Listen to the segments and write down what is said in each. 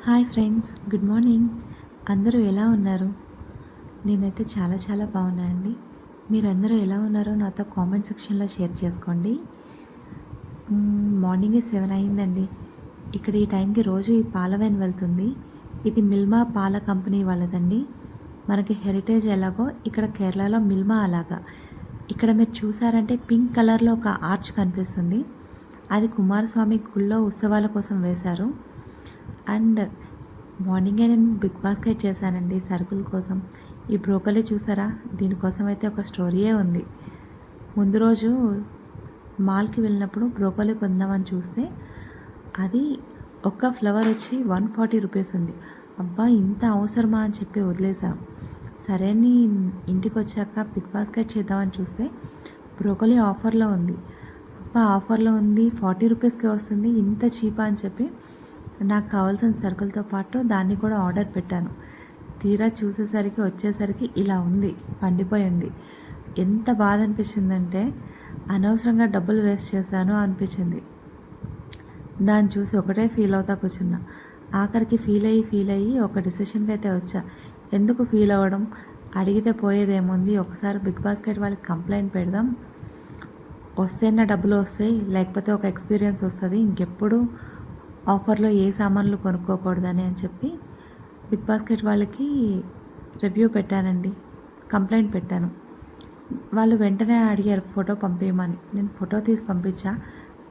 Hi friends, good morning. అందరూ ఎలా ఉన్నారు? నేనైతే చాలా చాలా బాగున్నా అండి. మీరందరూ ఎలా ఉన్నారో నాతో కామెంట్ సెక్షన్లో షేర్ చేసుకోండి. మార్నింగే 7 అయిందండి. ఇక్కడ ఈ టైంకి రోజు ఈ పాల వ్యాన్ వెళ్తుంది. ఇది మిల్మా పాల కంపెనీ వాళ్ళదండి. మనకి హెరిటేజ్ ఎలాగో ఇక్కడ కేరళలో మిల్మా అలాగా. ఇక్కడ మీరు చూసారంటే పింక్ కలర్లో ఒక ఆర్చ్ కనిపిస్తుంది. అది కుమారస్వామి గుళ్ళో ఉత్సవాల కోసం వేశారు. అండ్ మార్నింగే నేను బిగ్ బాస్కెట్ చేశానండి సరుకుల కోసం. ఈ బ్రోకలీ చూసారా, దీనికోసం అయితే ఒక స్టోరీయే ఉంది. ముందు రోజు మాల్కి వెళ్ళినప్పుడు బ్రోకలీ కొందామని చూస్తే అది ఒక్క ఫ్లవర్ వచ్చి 140 రూపీస్ ఉంది. అబ్బా, ఇంత అవసరమా అని చెప్పి వదిలేసాం. సరే అని ఇంటికి వచ్చాక బిగ్ బాస్కెట్ చేద్దామని చూస్తే బ్రోకలీ ఆఫర్లో ఉంది. అబ్బా, ఆఫర్లో ఉంది, 40 రూపీస్కే వస్తుంది, ఇంత చీపా అని చెప్పి నాకు కావాల్సిన సరుకులతో పాటు దాన్ని కూడా ఆర్డర్ పెట్టాను. తీరా వచ్చేసరికి ఇలా ఉంది, పండిపోయి ఉంది. ఎంత బాధ అనిపించిందంటే అనవసరంగా డబ్బులు వేస్ట్ చేశాను అనిపించింది. దాన్ని చూసి ఒకటే ఫీల్ అవుతా కూర్చున్నా. ఆఖరికి ఫీల్ అయ్యి ఒక డిసిషన్కి అయితే వచ్చా. ఎందుకు ఫీల్ అవ్వడం, అడిగితే పోయేదేముంది, ఒకసారి బిగ్ బాస్కెట్ వాళ్ళకి కంప్లైంట్ పెడదాం, వస్తేనే డబ్బులు వస్తాయి, లేకపోతే ఒక ఎక్స్పీరియన్స్ వస్తుంది, ఇంకెప్పుడు ఆఫర్లో ఏ సామాన్లు కొనుక్కోకూడదని అని చెప్పి బిగ్ బాస్కెట్ వాళ్ళకి రివ్యూ పెట్టానండి, కంప్లైంట్ పెట్టాను. వాళ్ళు వెంటనే అడిగారు ఫోటో పంపించమని. నేను ఫోటో తీసి పంపించా,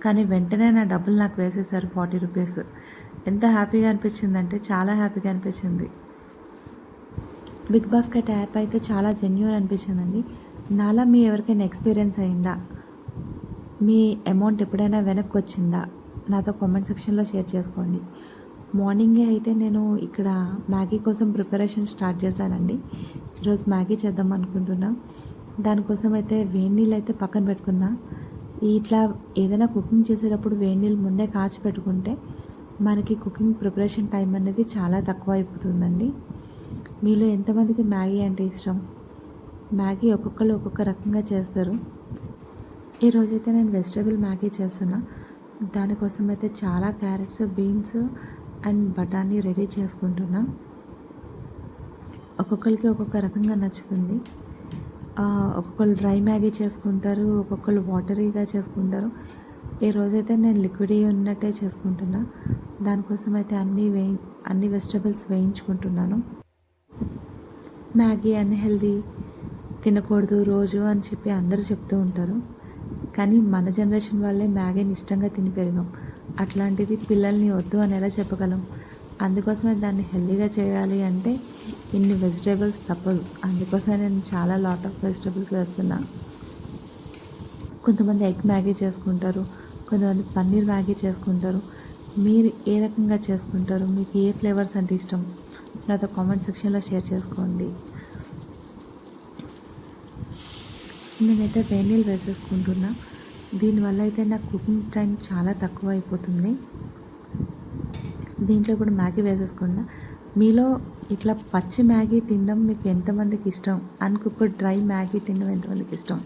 కానీ వెంటనే నా డబ్బులు నాకు వేసేసారు 40 రూపీస్. ఎంత హ్యాపీగా అనిపించిందంటే చాలా హ్యాపీగా అనిపించింది. బిగ్ బాస్కెట్ యాప్ అయితే చాలా జెన్యూన్ అనిపించిందండి. నాలా మీ ఎవరికైనా ఎక్స్పీరియన్స్ అయిందా? మీ అమౌంట్ ఎప్పుడైనా వెనక్కి వచ్చిందా? నాతో కామెంట్ సెక్షన్లో షేర్ చేసుకోండి. మార్నింగే అయితే నేను ఇక్కడ మ్యాగీ కోసం ప్రిపరేషన్ స్టార్ట్ చేశానండి. ఈరోజు మ్యాగీ చేద్దాం అనుకుంటున్నా. దానికోసం అయితే వేడి నీళ్ళు అయితే పక్కన పెట్టుకున్నా. ఇట్లా ఏదైనా కుకింగ్ చేసేటప్పుడు వేడి నీళ్ళు ముందే కాచి పెట్టుకుంటే మనకి కుకింగ్ ప్రిపరేషన్ టైం అనేది చాలా తక్కువ అయిపోతుందండి. మీలో ఎంతమందికి మ్యాగీ అంటే ఇష్టం? మ్యాగీ ఒక్కొక్కరు ఒక్కొక్క రకంగా చేస్తారు. ఈరోజైతే నేను వెజిటేబుల్ మ్యాగీ చేస్తున్నా. దానికోసం అయితే చాలా క్యారెట్స్, బీన్స్ అండ్ బఠానీ రెడీ చేసుకుంటున్నా. ఒక్కొక్కరికి ఒక్కొక్క రకంగా నచ్చుతుంది. ఒక్కొక్కరు డ్రై మ్యాగీ చేసుకుంటారు, ఒక్కొక్కరు వాటరీగా చేసుకుంటారు. ఈ రోజైతే నేను లిక్విడ్ ఉన్నట్టే చేసుకుంటున్నా. దానికోసం అయితే అన్ని వెజిటబుల్స్ వేయించుకుంటున్నాను. మ్యాగీ అన్హెల్దీ, తినకూడదు రోజు అని చెప్పి అందరూ చెప్తూ ఉంటారు. కానీ మన జనరేషన్ వాళ్ళే మ్యాగీని ఇష్టంగా తిని పెరిగాం. అట్లాంటిది పిల్లల్ని వద్దు అని ఎలా చెప్పగలం? అందుకోసమే దాన్ని హెల్తీగా చేయాలి అంటే ఇన్ని వెజిటేబుల్స్ తప్పదు. అందుకోసమే నేను చాలా లాట్ ఆఫ్ వెజిటేబుల్స్ వేస్తున్నా. కొంతమంది ఎగ్ మ్యాగీ చేసుకుంటారు, కొంతమంది పన్నీర్ మ్యాగీ చేసుకుంటారు. మీరు ఏ రకంగా చేసుకుంటారు? మీకు ఏ ఫ్లేవర్స్ అంటే ఇష్టం? నాతో కామెంట్ సెక్షన్లో షేర్ చేసుకోండి. నేనైతే వేడి నీళ్ళు వేసేసుకుంటున్నా. దీనివల్ల అయితే నాకు కుకింగ్ టైం చాలా తక్కువ అయిపోతుంది. దీంట్లో ఇప్పుడు మ్యాగీ వేసేసుకున్నా. మీలో ఇట్లా పచ్చి మ్యాగీ తినడం మీకు ఎంతమందికి ఇష్టం? అన్కుక్డ్ డ్రై మ్యాగీ తినడం ఎంతమందికి ఇష్టం?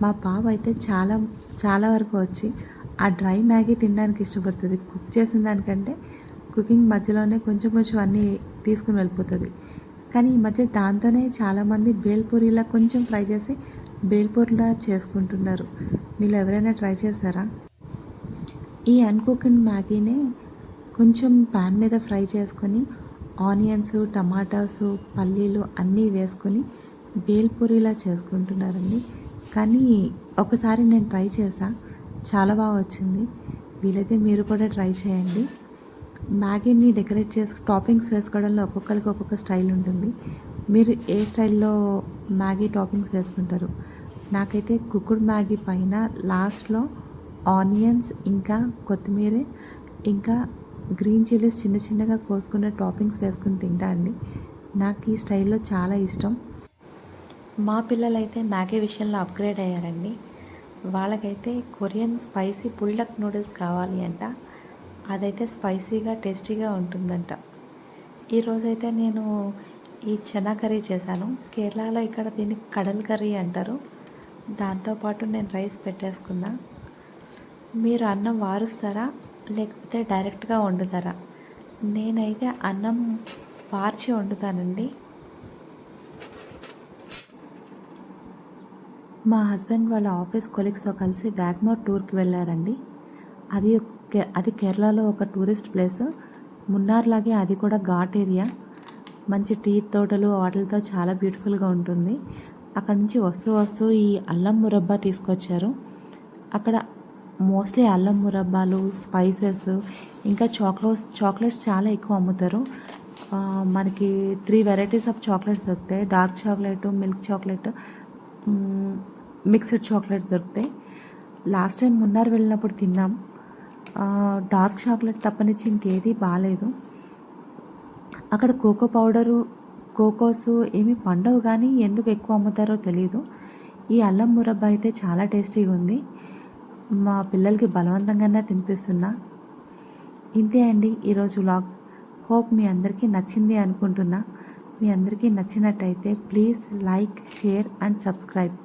మా పాప అయితే చాలా వరకు వచ్చి ఆ డ్రై మ్యాగీ తినడానికి ఇష్టపడుతుంది. కుక్ చేసిన దానికంటే కుకింగ్ మధ్యలోనే కొంచెం అన్నీ తీసుకుని వెళ్ళిపోతుంది. కానీ ఈ మధ్య దాంతోనే చాలామంది బేల్పూరిలా కొంచెం ఫ్రై చేసి బేల్పూరిలా చేసుకుంటున్నారు. మీరు ఎవరైనా ట్రై చేశారా? ఈ అన్కుక్డ్ మ్యాగీనే కొంచెం ప్యాన్ మీద ఫ్రై చేసుకొని ఆనియన్స్, టమాటాసు, పల్లీలు అన్నీ వేసుకొని బేల్పూరిలా చేసుకుంటున్నారండి. కానీ ఒకసారి నేను ట్రై చేసా, చాలా బాగా వచ్చింది. వీలైతే మీరు కూడా ట్రై చేయండి. మ్యాగీని డెకరేట్ చేసి టాపింగ్స్ వేసుకోవడంలో ఒక్కొక్కరికి ఒక్కొక్క స్టైల్ ఉంటుంది. మీరు ఏ స్టైల్లో మ్యాగీ టాపింగ్స్ వేసుకుంటారు? నాకైతే కుక్డ్ మ్యాగీ పైన లాస్ట్లో ఆనియన్స్, ఇంకా కొత్తిమీర, ఇంకా గ్రీన్ చిల్లీస్ చిన్నగా కోసుకున్న టాపింగ్స్ వేసుకుని తింటా అండి. నాకు ఈ స్టైల్లో చాలా ఇష్టం. మా పిల్లలైతే మ్యాగీ విషయంలో అప్గ్రేడ్ అయ్యారండి. వాళ్ళకైతే కొరియన్ స్పైసీ పుల్డక్ నూడిల్స్ కావాలి అంట. అదైతే స్పైసీగా టేస్టీగా ఉంటుందంట. ఈరోజైతే నేను ఈ చనా కర్రీ చేశాను. కేరళలో ఇక్కడ దీన్ని కడల్ కర్రీ అంటారు. దాంతోపాటు నేను రైస్ పెట్టేసుకున్నా. మీరు అన్నం వారుస్తారా లేకపోతే డైరెక్ట్గా వండుతారా? నేనైతే అన్నం వార్చి వండుతానండి. మా హస్బెండ్ వాళ్ళ ఆఫీస్ కొలీగ్స్‌తో కలిసి వ్యాగ్మోర్ టూర్‌కి వెళ్ళారండి. అది కేరళలో ఒక టూరిస్ట్ ప్లేస్. మున్నార్ లాగే అది కూడా ఘాట్ ఏరియా. మంచి టీ తోటలు వాటిలతో చాలా బ్యూటిఫుల్‌గా ఉంటుంది. అక్కడి నుంచి వస్తూ ఈ అల్లం మురబ్బా తీసుకొచ్చారు. అక్కడ మోస్ట్లీ అల్లం మురబ్బాలు, స్పైసెస్ ఇంకా చాక్లెట్స్ చాలా ఎక్కువ అమ్ముతారు. మనకి 3 వెరైటీస్ ఆఫ్ చాక్లెట్స్ దొరుకుతాయి. Dark chocolate, milk chocolate, mixed chocolates దొరుకుతాయి. లాస్ట్ టైం మున్నార్ వెళ్ళినప్పుడు తిన్నాం. డార్క్ చాక్లెట్ తప్పనిచ్చి ఇంకేది బాలేదు. అక్కడ కోకో పౌడరు, కోకోస్ ఏమి పండవు కానీ ఎందుకు ఎక్కువ అమ్ముతారో తెలీదు. ఈ అల్లం మురబ్బా అయితే చాలా టేస్టీగా ఉంది. మా పిల్లలకి బలవంతంగానే తినిపిస్తున్నా. ఇంతే అండి ఈరోజు వ్లాగ్. హోప్ మీ అందరికీ నచ్చింది అనుకుంటున్నా. మీ అందరికీ నచ్చినట్టయితే please like, share and subscribe.